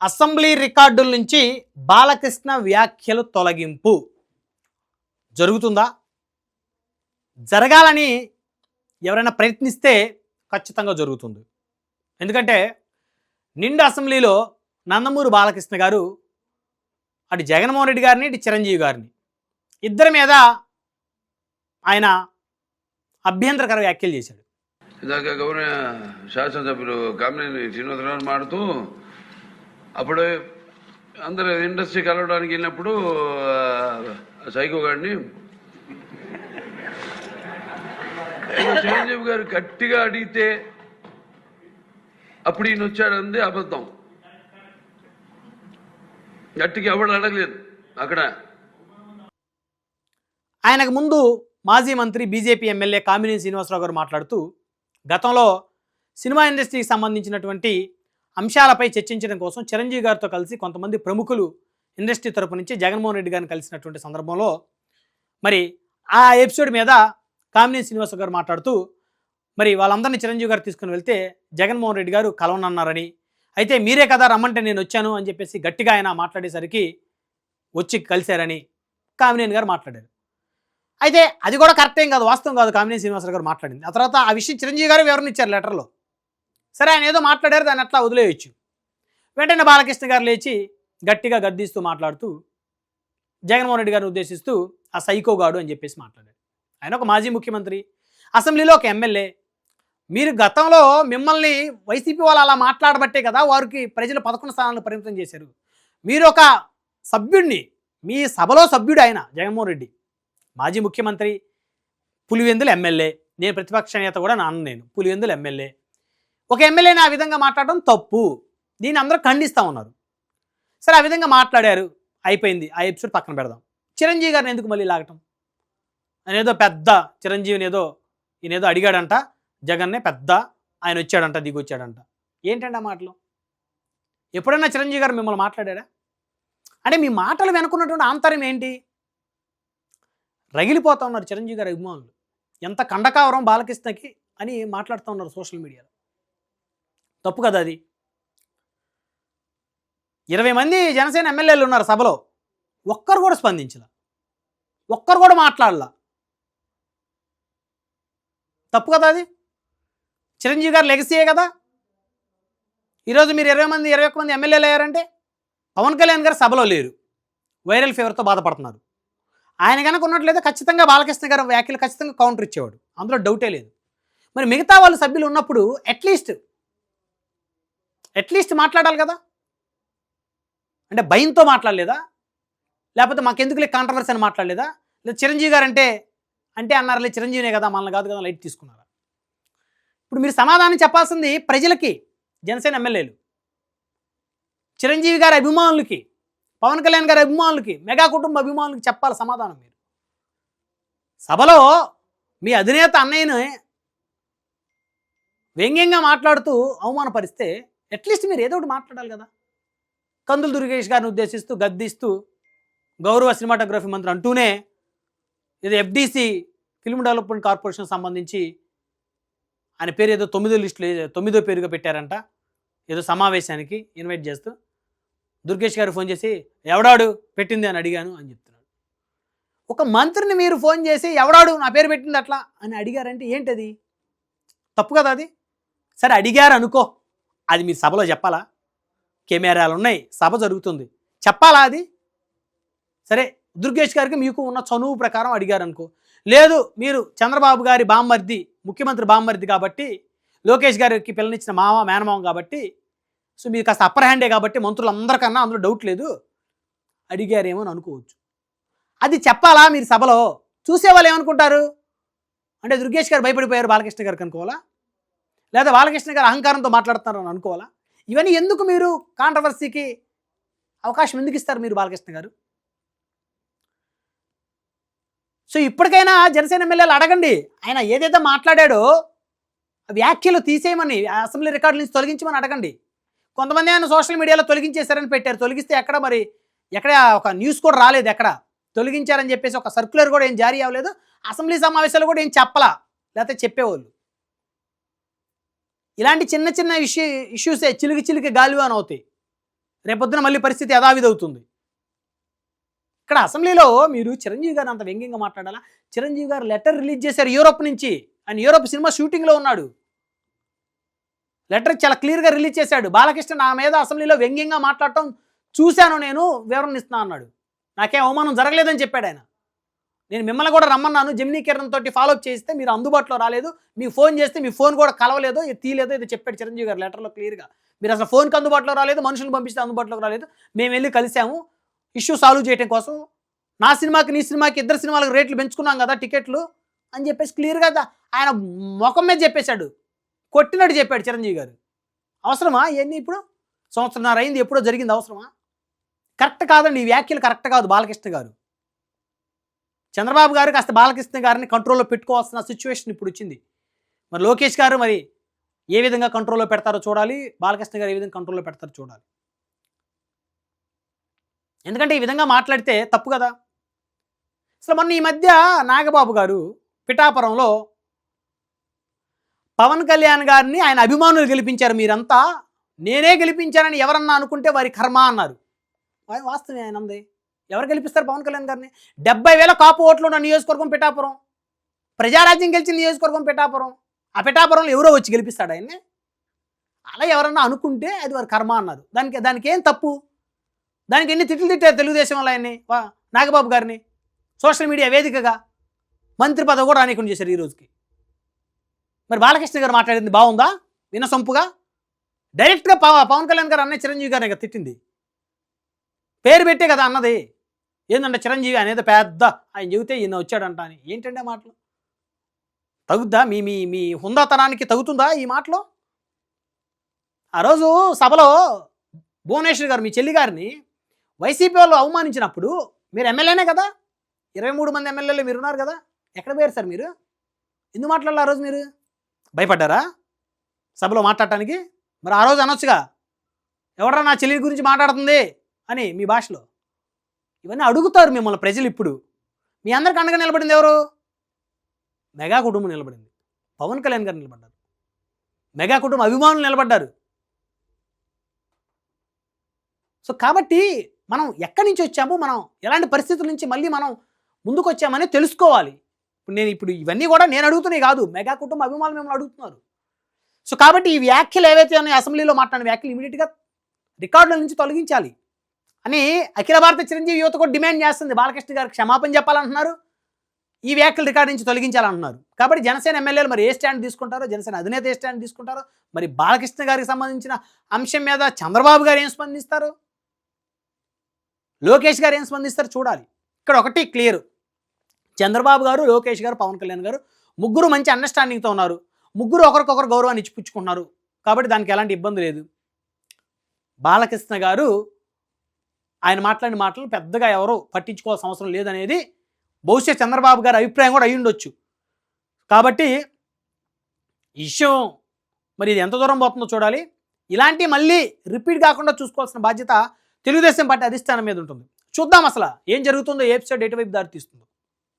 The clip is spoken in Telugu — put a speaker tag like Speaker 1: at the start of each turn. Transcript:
Speaker 1: అసెంబ్లీ రికార్డుల నుంచి బాలకృష్ణ వ్యాఖ్యలు తొలగింపు జరుగుతుందా? జరగాలని ఎవరైనా ప్రయత్నిస్తే ఖచ్చితంగా జరుగుతుంది. ఎందుకంటే నిండు అసెంబ్లీలో నందమూరి బాలకృష్ణ గారు అటు జగన్మోహన్ రెడ్డి గారిని ఇటు చిరంజీవి గారిని ఇద్దరి మీద ఆయన అభ్యంతరకర వ్యాఖ్యలు చేశాడు.
Speaker 2: ఇందాక గౌరవ శాసనసభ్యులు కామినేని శ్రీనివాసరావు మాడుతూ అప్పుడు అందరూ ఇండస్ట్రీ కలవడానికి వెళ్ళినప్పుడు సైకో గారిని చిరంజీవి గారు గట్టిగా అడిగితే అప్పుడు ఈయన వచ్చాడంది అబద్ధం. గట్టిగా ఎవడు అడగలేదు అక్కడ.
Speaker 1: ఆయనకు ముందు మాజీ మంత్రి బీజేపీ ఎమ్మెల్యే కామినేని శ్రీనివాసరావు గారు మాట్లాడుతూ గతంలో సినిమా ఇండస్ట్రీకి సంబంధించినటువంటి అంశాలపై చర్చించడం కోసం చిరంజీవి గారితో కలిసి కొంతమంది ప్రముఖులు ఇండస్ట్రీ తరపు నుంచి జగన్మోహన్ రెడ్డి గారిని కలిసినటువంటి సందర్భంలో మరి ఆ ఎపిసోడ్ మీద కామినేని శ్రీనివాసరావు గారు మాట్లాడుతూ మరి వాళ్ళందరినీ చిరంజీవి గారు తీసుకుని వెళ్తే జగన్మోహన్ రెడ్డి గారు కలవనన్నారని, అయితే మీరే కదా రమ్మంటే నేను వచ్చాను అని చెప్పేసి గట్టిగా ఆయన మాట్లాడేసరికి వచ్చి కలిశారని కామినేని గారు మాట్లాడారు. అయితే అది కూడా కరెక్ట్ ఏం కాదు, వాస్తవం కాదు కామినేని శ్రీనివాసరావు గారు మాట్లాడింది. ఆ తర్వాత ఆ విషయం చిరంజీవి గారు వివరణ ఇచ్చారు లెటర్లో. సరే ఆయన ఏదో మాట్లాడారు, దాన్ని అట్లా వదిలేయచ్చు. వెంటనే బాలకృష్ణ గారు లేచి గట్టిగా గద్దిస్తూ మాట్లాడుతూ జగన్మోహన్ రెడ్డి గారిని ఉద్దేశిస్తూ ఆ సైకోగాడు అని చెప్పేసి మాట్లాడారు. ఆయన ఒక మాజీ ముఖ్యమంత్రి, అసెంబ్లీలో ఒక ఎమ్మెల్యే. మీరు గతంలో మిమ్మల్ని వైసీపీ వాళ్ళు అలా మాట్లాడబట్టే కదా వారికి ప్రజలు 11 స్థానాలను పరిమితం చేశారు. మీరు ఒక సభ్యుడిని, మీ సభలో సభ్యుడు ఆయన జగన్మోహన్ రెడ్డి, మాజీ ముఖ్యమంత్రి, పులివెందుల ఎమ్మెల్యే. నేను ప్రతిపక్ష నేత కూడా నేను పులివెందుల ఎమ్మెల్యే. ఒక ఎమ్మెల్యేని ఆ విధంగా మాట్లాడడం తప్పు, దీన్ని అందరూ ఖండిస్తూ ఉన్నారు. సరే ఆ విధంగా మాట్లాడారు, అయిపోయింది, ఆ ఎపిసోడ్ పక్కన పెడదాం. చిరంజీవి గారిని ఎందుకు మళ్ళీ లాగటం? అనేదో పెద్ద చిరంజీవిని ఈయనేదో అడిగాడంట జగన్నే, పెద్ద ఆయన వచ్చాడంట, దిగొచ్చాడంట. ఏంటంటే ఆ మాటలు? ఎప్పుడైనా చిరంజీవి గారు మిమ్మల్ని మాట్లాడా? అంటే మీ మాటలు వెనుకున్నటువంటి ఆంతర్యం ఏంటి? రగిలిపోతూ ఉన్నారు చిరంజీవి గారి అభిమానులు. ఎంత కండకావరం బాలకృష్ణకి అని మాట్లాడుతూ ఉన్నారు సోషల్ మీడియాలో. తప్పు కదా అది? 20 మంది జనసేన ఎమ్మెల్యేలు ఉన్నారు సభలో, ఒక్కరు కూడా స్పందించలా, ఒక్కరు కూడా మాట్లాడలా. తప్పు కదా అది? చిరంజీవి గారు లెగసీయే కదా. ఈరోజు మీరు 21 మంది ఎమ్మెల్యేలు అయ్యారంటే పవన్ కళ్యాణ్ గారు సభలో లేరు, వైరల్ ఫీవర్తో బాధపడుతున్నారు. ఆయన కనుక ఉన్నట్లయితే ఖచ్చితంగా బాలకృష్ణ గారు వ్యాఖ్యలు ఖచ్చితంగా కౌంటర్ ఇచ్చేవాడు, అందులో డౌటే లేదు. మరి మిగతా వాళ్ళు సభ్యులు ఉన్నప్పుడు అట్లీస్ట్ మాట్లాడాలి కదా. అంటే భయంతో మాట్లాడలేదా? లేకపోతే మాకెందుకు కాంట్రవర్సీ అని మాట్లాడలేదా? లేదా చిరంజీవి గారు అంటే అన్నారు, లేదు చిరంజీవినే కదా, మనల్ని కాదు కదా, లైట్ తీసుకున్నారా? ఇప్పుడు మీరు సమాధానం చెప్పాల్సింది ప్రజలకి, జనసేన ఎమ్మెల్యేలు, చిరంజీవి గారి అభిమానులకి, పవన్ కళ్యాణ్ గారి అభిమానులకి, మెగా కుటుంబ అభిమానులకి చెప్పాలి సమాధానం. మీరు సభలో మీ అధినేత అన్నయ్యను వ్యంగ్యంగా మాట్లాడుతూ అవమానపరిస్తే అట్లీస్ట్ మీరు ఏదో ఒకటి మాట్లాడాలి కదా. కందులు దుర్గేష్ గారిని ఉద్దేశిస్తూ గద్దిస్తూ గౌరవ సినిమాటోగ్రఫీ మంత్రి అంటూనే ఏదో ఎఫ్డీసీ ఫిల్మ్ డెవలప్మెంట్ కార్పొరేషన్ సంబంధించి ఆయన పేరు ఏదో 9వ పేరుగా పెట్టారంట, ఏదో సమావేశానికి ఇన్వైట్ చేస్తూ దుర్గేష్ గారు ఫోన్ చేసి ఎవడాడు పెట్టింది అని అడిగాను అని చెప్తున్నాడు. ఒక మంత్రిని మీరు ఫోన్ చేసి ఎవడాడు నా పేరు పెట్టింది అట్లా అని అడిగారంటే ఏంటది? తప్పు కదా అది? సరే అడిగారు అనుకో, అది మీరు సభలో చెప్పాలా? కెమెరాలు ఉన్నాయి, సభ జరుగుతుంది, చెప్పాలా అది? సరే దుర్గేష్ గారికి మీకు ఉన్న చనువు ప్రకారం అడిగారు అనుకో. లేదు మీరు చంద్రబాబు గారి బామ్మర్ది, ముఖ్యమంత్రి బామ్మర్ది కాబట్టి, లోకేష్ గారికి పిల్లనిచ్చిన మేనమామ కాబట్టి, సో మీరు కాస్త అప్పర్ హ్యాండే కాబట్టి మంత్రులందరికన్నా అందులో డౌట్ లేదు, అడిగారేమో అని అనుకోవచ్చు. అది చెప్పాలా మీరు సభలో? చూసేవాళ్ళు ఏమనుకుంటారు? అంటే దుర్గేష్ గారు భయపడిపోయారు బాలకృష్ణ గారికి అనుకోవాలా? లేదా బాలకృష్ణ గారు అహంకారంతో మాట్లాడుతున్నారు అని అనుకోవాలా? ఇవన్నీ ఎందుకు మీరు కాంట్రవర్సీకి అవకాశం ఎందుకు ఇస్తారు మీరు బాలకృష్ణ గారు? సో ఇప్పటికైనా జనసేన ఎమ్మెల్యేలు అడగండి, ఆయన ఏదైతే మాట్లాడాడో వ్యాఖ్యలు తీసేయమని, అసెంబ్లీ రికార్డుల నుంచి తొలగించమని అడగండి. కొంతమంది ఆయన సోషల్ మీడియాలో తొలగించేశారని పెట్టారు, తొలగిస్తే ఎక్కడ ఒక న్యూస్ కూడా రాలేదు, ఎక్కడ తొలగించారని చెప్పేసి ఒక సర్క్యులర్ కూడా ఏం జారీ అవ్వలేదు, అసెంబ్లీ సమావేశాలు కూడా ఏం చెప్పలా, లేకపోతే చెప్పేవాళ్ళు. ఇలాంటి చిన్న చిన్న ఇష్యూసే చిలికి గాలివాన్ అవుతాయి. రేపొద్దున మళ్ళీ పరిస్థితి యథావిధవుతుంది. ఇక్కడ అసెంబ్లీలో మీరు చిరంజీవి గారిని అంత వ్యంగ్యంగా మాట్లాడాలా? చిరంజీవి గారు లెటర్ రిలీజ్ చేశారు యూరోప్ నుంచి. ఆయన యూరోప్ సినిమా షూటింగ్లో ఉన్నాడు. లెటర్ చాలా క్లియర్గా రిలీజ్ చేశాడు. బాలకృష్ణ నా మీద అసెంబ్లీలో వ్యంగ్యంగా మాట్లాడటం చూశాను, నేను వివరణ ఇస్తున్నా అన్నాడు. నాకేం అవమానం జరగలేదని చెప్పాడు ఆయన. నేను మిమ్మల్ని కూడా రమ్మన్నాను, జెమినీ కిరణ్ తోటి ఫాలోఅప్ చేస్తే మీరు అందుబాటులో రాలేదు, మీకు ఫోన్ చేస్తే మీ ఫోన్ కూడా కలవలేదు, ఇది తీయలేదు, ఇది చెప్పాడు చిరంజీవి గారు లెటర్లో క్లియర్గా. మీరు అసలు ఫోన్కి అందుబాటులో రాలేదు, మనుషులను పంపిస్తే అందుబాటులోకి రాలేదు, మేము వెళ్ళి కలిసాము ఇష్యూ సాల్వ్ చేయడం కోసం. నా సినిమాకి నీ సినిమాకి ఇద్దరు సినిమాలకు రేట్లు పెంచుకున్నాం కదా టికెట్లు అని చెప్పేసి క్లియర్గా ఆయన ముఖం మీద చెప్పేశాడు, కొట్టినట్టు చెప్పాడు చిరంజీవి గారు. అవసరమా ఇవన్నీ? ఇప్పుడు సంవత్సరంన్నర అయింది, ఎప్పుడో జరిగింది, అవసరమా? కరెక్ట్ కాదండి, ఈ వ్యాఖ్యలు కరెక్ట్ కాదు. బాలకృష్ణ గారు, చంద్రబాబు గారు కాస్త బాలకృష్ణ గారిని కంట్రోల్లో పెట్టుకోవాల్సిన సిచ్యువేషన్ ఇప్పుడు వచ్చింది. మరి లోకేష్ గారు మరి ఏ విధంగా కంట్రోల్లో పెడతారో చూడాలి, బాలకృష్ణ గారు ఏ విధంగా కంట్రోల్లో పెడతారో చూడాలి. ఎందుకంటే ఈ విధంగా మాట్లాడితే తప్పు కదా. అసలు మొన్న ఈ మధ్య నాగబాబు గారు పిఠాపురంలో పవన్ కళ్యాణ్ గారిని ఆయన అభిమానులు గెలిపించారు, మీరంతా నేనే గెలిపించానని ఎవరన్నా అనుకుంటే వారి కర్మ అన్నారు. వాస్తవమే, ఆయన అంది. ఎవరు గెలిపిస్తారు పవన్ కళ్యాణ్ గారిని? 70,000 కాపు ఓట్లు ఉన్న నియోజకవర్గం పిఠాపురం, ప్రజారాజ్యం గెలిచిన నియోజకవర్గం పిఠాపురం. ఆ పిఠాపురంలో ఎవరో వచ్చి గెలిపిస్తాడు ఆయన్ని? అలా ఎవరన్నా అనుకుంటే అది వారి కర్మ అన్నారు. దానికి ఏం తప్పు? దానికి ఎన్ని తిట్లు తిట్టారు తెలుగుదేశం వాళ్ళు ఆయన్ని, నాగబాబు గారిని, సోషల్ మీడియా వేదికగా మంత్రి పదవి కూడా రానికుండా చేశారు ఈ రోజుకి. మరి బాలకృష్ణ గారు మాట్లాడింది బాగుందా? వినసొంపుగా డైరెక్ట్గా పవన్ కళ్యాణ్ గారు అన్నయ్య చిరంజీవి గారిని తిట్టింది, పేరు పెట్టే కదా అన్నది. ఏంటంటే చిరంజీవి అనేది పెద్ద ఆయన చెబితే ఈయన వచ్చాడంట అని. ఏంటంటే మాటలు తగుద్దా? మీ మీ మీ హుందాతనానికి తగుతుందా ఈ మాటలు? ఆ రోజు సభలో భువనేశ్వర్ గారు మీ చెల్లి గారిని వైసీపీ వాళ్ళు అవమానించినప్పుడు మీరు ఎమ్మెల్యేనే కదా, 23 మంది ఎమ్మెల్యేలు మీరు ఉన్నారు కదా, ఎక్కడ పోయారు సార్ మీరు? ఎందుకు మాట్లాడాలి ఆ రోజు? మీరు భయపడ్డారా సభలో మాట్లాడటానికి? మరి ఆ రోజు అనొచ్చుగా, ఎవడరా నా చెల్లి గురించి మాట్లాడుతుంది అని మీ భాషలో. ఇవన్నీ అడుగుతారు మిమ్మల్ని ప్రజలు. ఇప్పుడు మీ అందరికి అండగా నిలబడింది ఎవరు? మెగా కుటుంబం నిలబడింది, పవన్ కళ్యాణ్ గారు నిలబడ్డారు, మెగా కుటుంబం అభిమానులు నిలబడ్డారు. సో కాబట్టి మనం ఎక్కడి నుంచి వచ్చామో, మనం ఎలాంటి పరిస్థితుల నుంచి మళ్ళీ మనం ముందుకు వచ్చామని తెలుసుకోవాలి. ఇప్పుడు ఇవన్నీ కూడా నేను అడుగుతున్నాయి కాదు, మెగా కుటుంబ అభిమానులు మిమ్మల్ని అడుగుతున్నారు. సో కాబట్టి ఈ వ్యాఖ్యలు ఏవైతే ఉన్నాయో అసెంబ్లీలో మాట్లాడిన వ్యాఖ్యలు ఇమీడియట్గా రికార్డుల నుంచి తొలగించాలి అని అఖిల భారత చిరంజీవి యువత కూడా డిమాండ్ చేస్తుంది. బాలకృష్ణ గారికి క్షమాపణ చెప్పాలంటున్నారు, ఈ వ్యాఖ్యలు రికార్డు నుంచి తొలగించాలంటున్నారు. కాబట్టి జనసేన ఎమ్మెల్యేలు మరి ఏ స్టాండ్ తీసుకుంటారో, జనసేన అధినేత ఏ స్టాండ్ తీసుకుంటారో, మరి బాలకృష్ణ గారికి సంబంధించిన అంశం మీద చంద్రబాబు గారు ఏం స్పందిస్తారు, లోకేష్ గారు ఏం స్పందిస్తారు చూడాలి. ఇక్కడ ఒకటి క్లియర్, చంద్రబాబు గారు, లోకేష్ గారు, పవన్ కళ్యాణ్ గారు ముగ్గురు మంచి అండర్స్టాండింగ్తో ఉన్నారు, ముగ్గురు ఒకరికొకరు గౌరవాన్ని ఇచ్చిపుచ్చుకుంటున్నారు. కాబట్టి దానికి ఎలాంటి ఇబ్బంది లేదు. బాలకృష్ణ గారు ఆయన మాట్లాడిన మాటలు పెద్దగా ఎవరో పట్టించుకోవాల్సిన అవసరం లేదనేది బహుశా చంద్రబాబు గారి అభిప్రాయం కూడా అయి ఉండొచ్చు. కాబట్టి ఈ విషయం మరి ఇది ఎంత దూరం పోతుందో చూడాలి. ఇలాంటి మళ్ళీ రిపీట్ కాకుండా చూసుకోవాల్సిన బాధ్యత తెలుగుదేశం పార్టీ అధిష్టానం మీద ఉంటుంది. చూద్దాం అసలు ఏం జరుగుతుందో, ఏ ఎపిసోడ్ ఎటువైపు దారి తీస్తుందో.